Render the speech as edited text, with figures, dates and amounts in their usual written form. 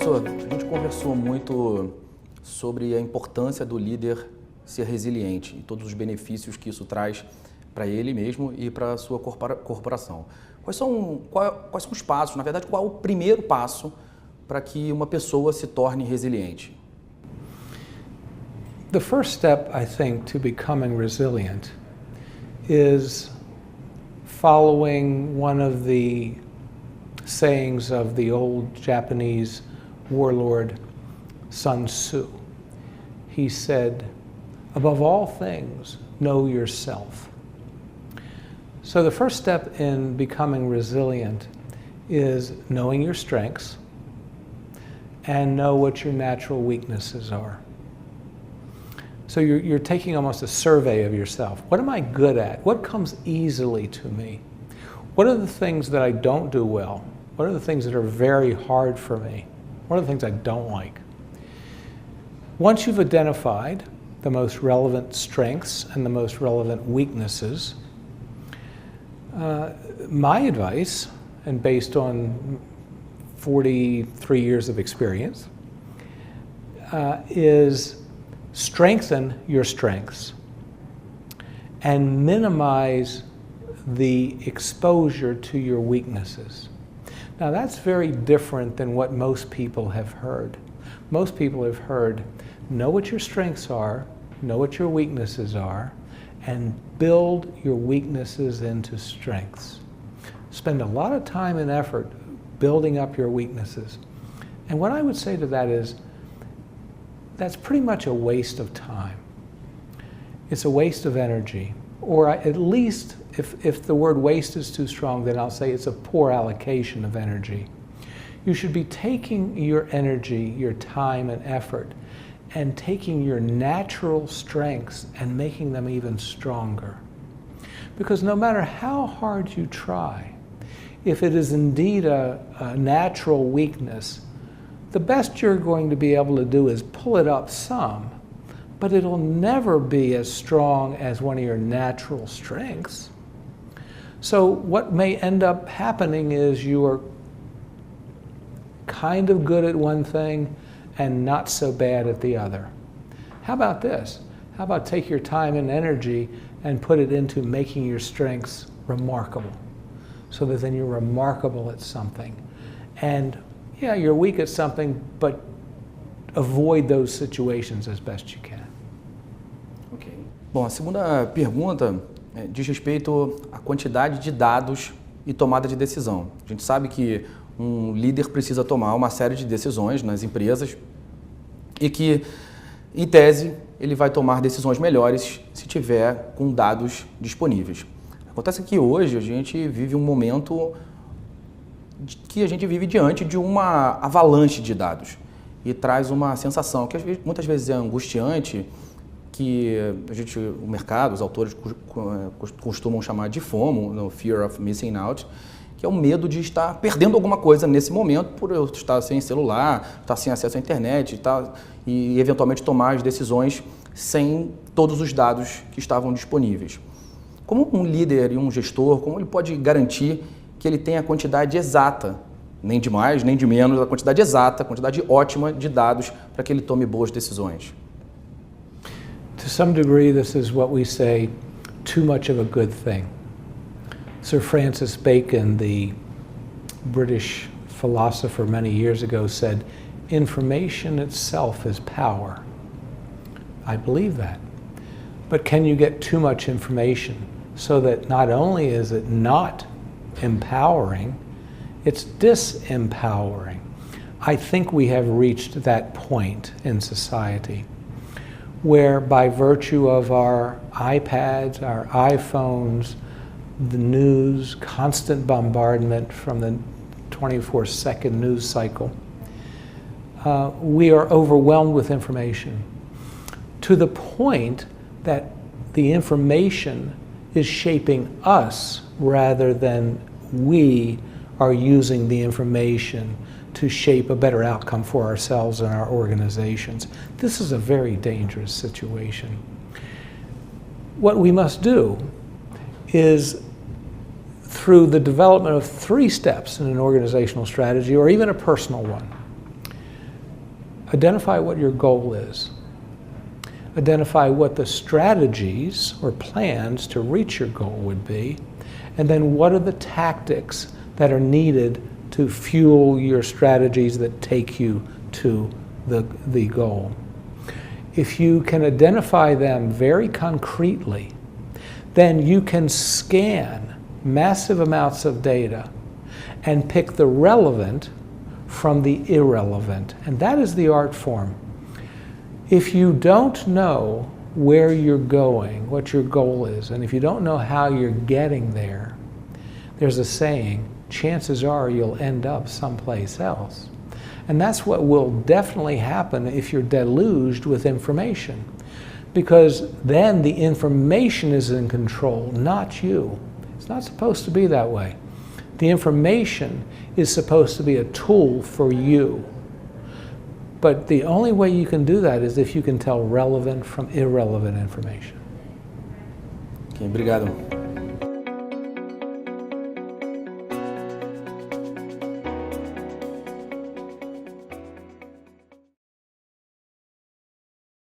Professor, a gente conversou muito sobre a importância do líder ser resiliente e todos os benefícios que isso traz para ele mesmo e para a sua corporação. Quais são os passos, na verdade, qual é o primeiro passo para que uma pessoa se torne resiliente? The first step, I think, to becoming resilient is following one of the sayings of the old Japanese warlord Sun Tzu. He said, above all things, know yourself. So the first step in becoming resilient is knowing your strengths and know what your natural weaknesses are. So you're taking almost a survey of yourself. What am I good at? What comes easily to me? What are the things that I don't do well? What are the things that are very hard for me? What are the things I don't like? Once you've identified the most relevant strengths and the most relevant weaknesses, my advice, and based on 43 years of experience, is strengthen your strengths and minimize the exposure to your weaknesses. Now that's very different than what most people have heard. Most people have heard, know what your strengths are, know what your weaknesses are, and build your weaknesses into strengths. Spend a lot of time and effort building up your weaknesses. And what I would say to that is, that's pretty much a waste of time. It's a waste of energy. Or at least, if the word waste is too strong, then I'll say it's a poor allocation of energy. You should be taking your energy, your time and effort, and taking your natural strengths and making them even stronger. Because no matter how hard you try, if it is indeed a natural weakness, the best you're going to be able to do is pull it up some, but it'll never be as strong as one of your natural strengths. So what may end up happening is you are kind of good at one thing and not so bad at the other. How about this? How about take your time and energy and put it into making your strengths remarkable, so that then you're remarkable at something. And yeah, you're weak at something, but avoid those situations as best you can. Ok. Bom, a segunda pergunta diz respeito à quantidade de dados e tomada de decisão. A gente sabe que um líder precisa tomar uma série de decisões nas empresas e que, em tese, ele vai tomar decisões melhores se tiver com dados disponíveis. Acontece que hoje a gente vive um momento que a gente vive diante de uma avalanche de dados e traz uma sensação que muitas vezes é angustiante, que o mercado, os autores costumam chamar de FOMO, no Fear of Missing Out, que é o medo de estar perdendo alguma coisa nesse momento por eu estar sem celular, estar sem acesso à internet e eventualmente tomar as decisões sem todos os dados que estavam disponíveis. Como um líder e um gestor, como ele pode garantir que ele tenha a quantidade exata, nem de mais, nem de menos, a quantidade exata, a quantidade ótima de dados para que ele tome boas decisões? To some degree, this is what we say, too much of a good thing. Sir Francis Bacon, the British philosopher many years ago, said, information itself is power. I believe that. But can you get too much information so that not only is it not empowering, it's disempowering? I think we have reached that point in society where, by virtue of our iPads, our iPhones, the news, constant bombardment from the 24-second news cycle, we are overwhelmed with information to the point that the information is shaping us rather than we are using the information to shape a better outcome for ourselves and our organizations. This is a very dangerous situation. What we must do is, through the development of 3 steps in an organizational strategy, or even a personal one, identify what your goal is. Identify what the strategies or plans to reach your goal would be, and then what are the tactics that are needed to fuel your strategies that take you to the goal. If you can identify them very concretely, then you can scan massive amounts of data and pick the relevant from the irrelevant. And that is the art form. If you don't know where you're going, what your goal is, and if you don't know how you're getting there, there's a saying, chances are you'll end up someplace else. And that's what will definitely happen if you're deluged with information. Because then the information is in control, not you. It's not supposed to be that way. The information is supposed to be a tool for you. But the only way you can do that is if you can tell relevant from irrelevant information. Ok, obrigado.